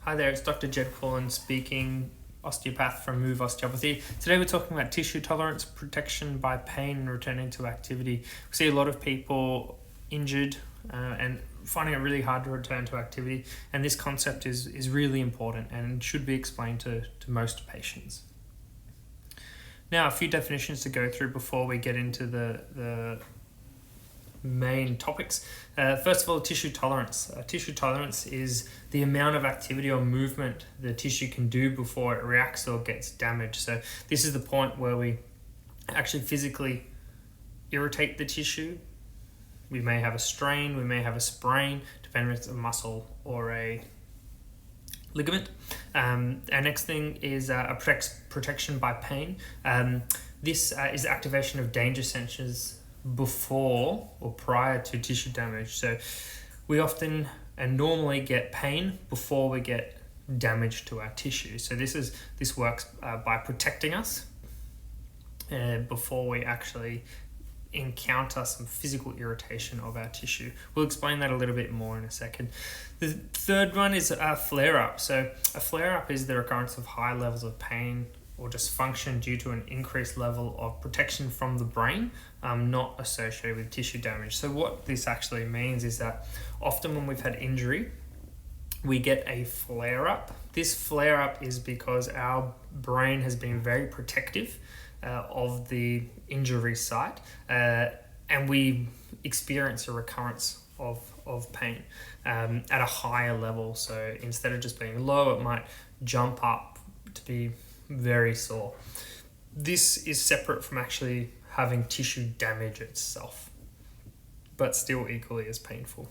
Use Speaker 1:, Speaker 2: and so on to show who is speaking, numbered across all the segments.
Speaker 1: Hi there, it's Dr. Jed Pullen speaking, osteopath from Move Osteopathy. Today we're talking about tissue tolerance, protection by pain, and returning to activity. We see a lot of people injured and finding it really hard to return to activity, and this concept is really important and should be explained to most patients. Now, a few definitions to go through before we get into the main topics. First of all, tissue tolerance. Tissue tolerance is the amount of activity or movement the tissue can do before it reacts or gets damaged. So this is the point where we actually physically irritate the tissue. We may have a strain, we may have a sprain, depending if it's a muscle or a ligament. Our next thing is protection by pain. This is activation of danger sensors before or prior to tissue damage. So we often and normally get pain before we get damage to our tissue. So this works by protecting us before we actually encounter some physical irritation of our tissue. We'll explain that a little bit more in a second. The third one is a flare-up. So a flare-up is the recurrence of high levels of pain or dysfunction due to an increased level of protection from the brain, not associated with tissue damage. So what this actually means is that often when we've had injury, we get a flare-up. This flare-up is because our brain has been very protective of the injury site, and we experience a recurrence of pain at a higher level. So instead of just being low, it might jump up to be very sore. This is separate from actually having tissue damage itself, but still equally as painful.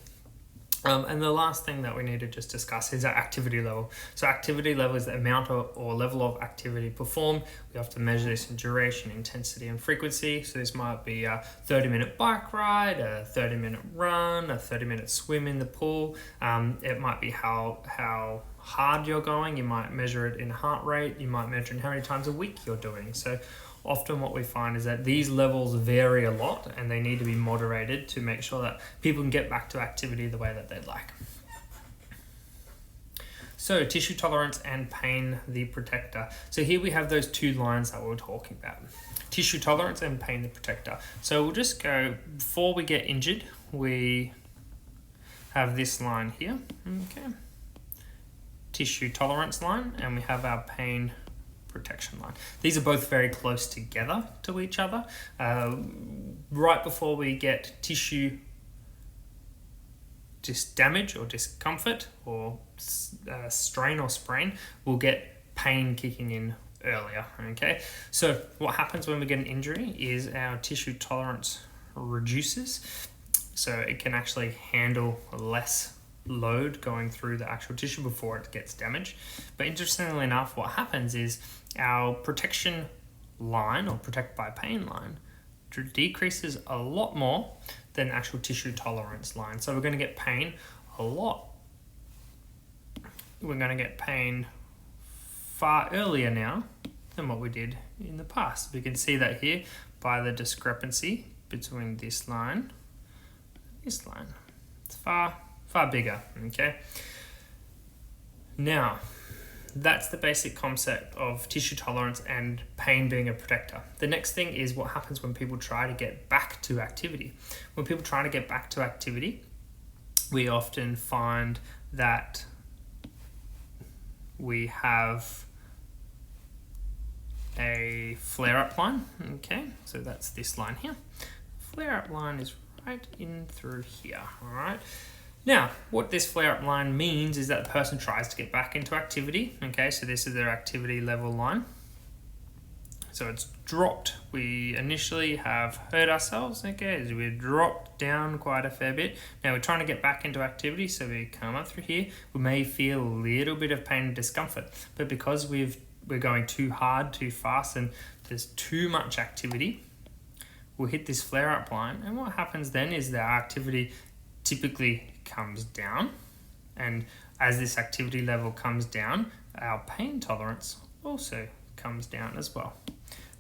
Speaker 1: And the last thing that we need to just discuss is our activity level. So activity level is the amount or level of activity performed. We have to measure this in duration, intensity, and frequency. So this might be a 30-minute bike ride, a 30-minute run, a 30-minute swim in the pool. It might be how hard you're going. You might measure it in heart rate. You might measure in how many times a week you're doing. So often what we find is that these levels vary a lot and they need to be moderated to make sure that people can get back to activity the way that they'd like. So tissue tolerance and pain, the protector. So here we have those two lines that we were talking about. Tissue tolerance and pain, the protector. So we'll just go, before we get injured, we have this line here, okay? Tissue tolerance line, and we have our pain protection line. These are both very close together to each other. Right before we get tissue damage or discomfort or strain or sprain, we'll get pain kicking in earlier. Okay, so what happens when we get an injury is our tissue tolerance reduces, so it can actually handle less load going through the actual tissue before it gets damaged. But interestingly enough, what happens is our protection line or protect by pain line decreases a lot more than actual tissue tolerance line. So we're going to get pain a lot. We're going to get pain far earlier now than what we did in the past. We can see that here by the discrepancy between this line and this line. It's far bigger, okay? Now, that's the basic concept of tissue tolerance and pain being a protector. The next thing is what happens when people try to get back to activity. When people try to get back to activity, we often find that we have a flare-up line, okay? So that's this line here. Flare-up line is right in through here, all right? Now, what this flare-up line means is that the person tries to get back into activity. Okay, so this is their activity level line. So it's dropped. We initially have hurt ourselves, okay, so we dropped down quite a fair bit. Now we're trying to get back into activity, so we come up through here. We may feel a little bit of pain and discomfort, but because we're going too hard, too fast, and there's too much activity, we'll hit this flare-up line, and what happens then is that our activity typically comes down, and as this activity level comes down, our pain tolerance also comes down as well.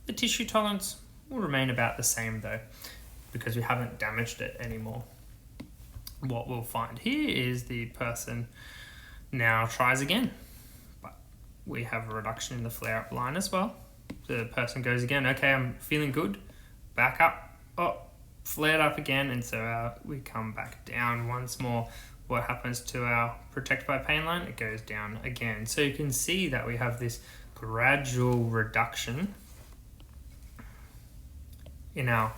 Speaker 1: The tissue tolerance will remain about the same though, because we haven't damaged it anymore. What we'll find here is the person now tries again, but we have a reduction in the flare-up line as well. The person goes again, okay, I'm feeling good, back up, oh, flared up again, and so we come back down once more. What happens to our protect by pain line? It goes down again. So you can see that we have this gradual reduction in our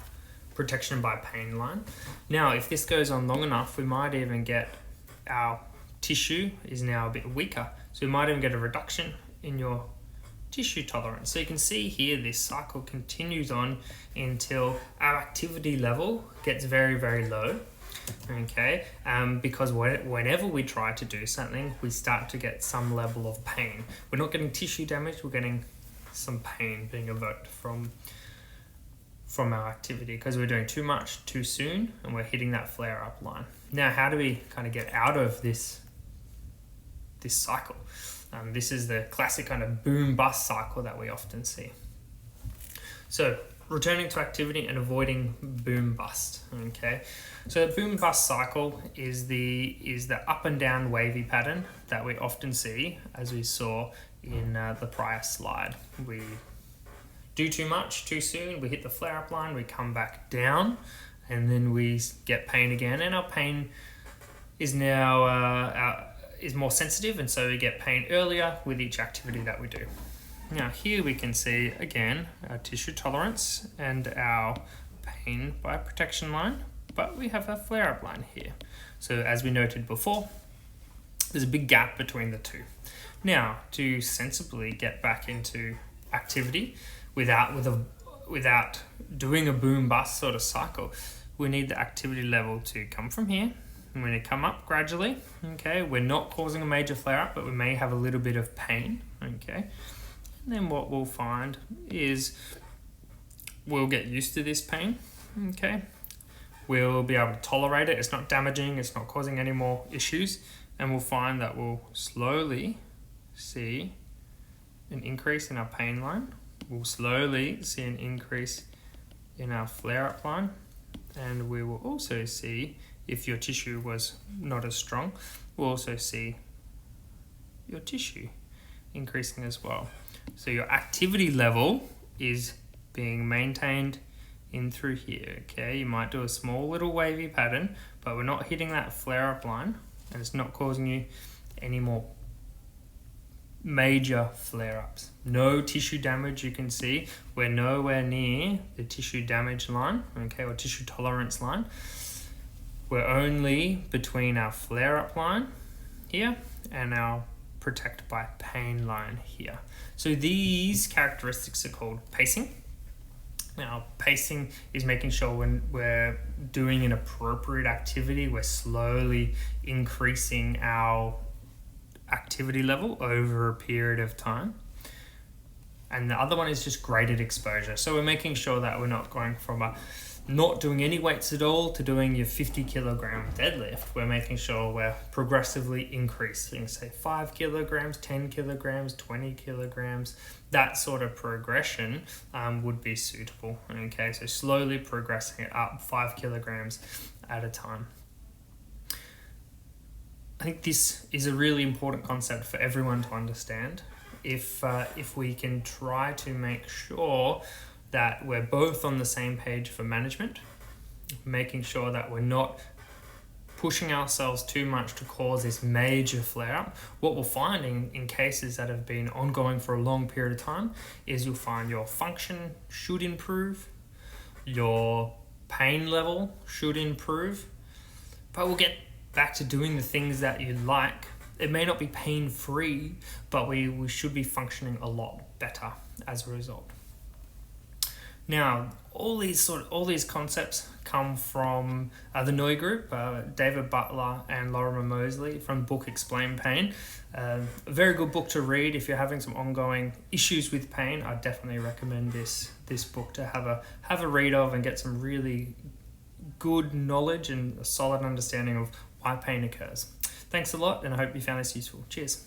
Speaker 1: protection by pain line. Now, if this goes on long enough, we might even get our tissue is now a bit weaker. So we might even get a reduction in your tissue tolerance. So you can see here this cycle continues on until our activity level gets very, very low. Okay, because whenever we try to do something, we start to get some level of pain. We're not getting tissue damage, we're getting some pain being evoked from our activity because we're doing too much too soon and we're hitting that flare-up line. Now, how do we kind of get out of this cycle? This is the classic kind of boom-bust cycle that we often see. So, returning to activity and avoiding boom-bust. Okay, so the boom-bust cycle is the up and down wavy pattern that we often see, as we saw in the prior slide. We do too much too soon, we hit the flare-up line, we come back down, and then we get pain again, and our pain is now is more sensitive, and so we get pain earlier with each activity that we do. Now here we can see again our tissue tolerance and our pain by protection line, but we have a flare-up line here. So as we noted before, there's a big gap between the two. Now, to sensibly get back into activity without doing a boom-bust sort of cycle, we need the activity level to come from here. And when it come up gradually, okay, we're not causing a major flare-up, but we may have a little bit of pain, okay. And then what we'll find is we'll get used to this pain, okay. We'll be able to tolerate it. It's not damaging, it's not causing any more issues. And we'll find that we'll slowly see an increase in our pain line. We'll slowly see an increase in our flare-up line. And we will also see, if your tissue was not as strong, we'll also see your tissue increasing as well. So your activity level is being maintained in through here, okay? You might do a small little wavy pattern, but we're not hitting that flare-up line, and it's not causing you any more major flare-ups. No tissue damage, you can see. We're nowhere near the tissue damage line, okay, or tissue tolerance line. We're only between our flare-up line here and our protect by pain line here. So these characteristics are called pacing. Now, pacing is making sure when we're doing an appropriate activity, we're slowly increasing our activity level over a period of time. And the other one is just graded exposure. So we're making sure that we're not going from not doing any weights at all to doing your 50 kilogram deadlift. We're making sure we're progressively increasing, say 5 kilograms, 10 kilograms, 20 kilograms. That sort of progression would be suitable. Okay, so slowly progressing it up 5 kilograms at a time. I think this is a really important concept for everyone to understand. If we can try to make sure that we're both on the same page for management, making sure that we're not pushing ourselves too much to cause this major flare-up. What we'll find in cases that have been ongoing for a long period of time is you'll find your function should improve, your pain level should improve, but we'll get back to doing the things that you like. It may not be pain-free, but we should be functioning a lot better as a result. Now, all these concepts come from the Noy Group, David Butler and Lorimer Mosley from the book Explain Pain. A very good book to read if you're having some ongoing issues with pain. I definitely recommend this book to have a read of and get some really good knowledge and a solid understanding of why pain occurs. Thanks a lot, and I hope you found this useful. Cheers.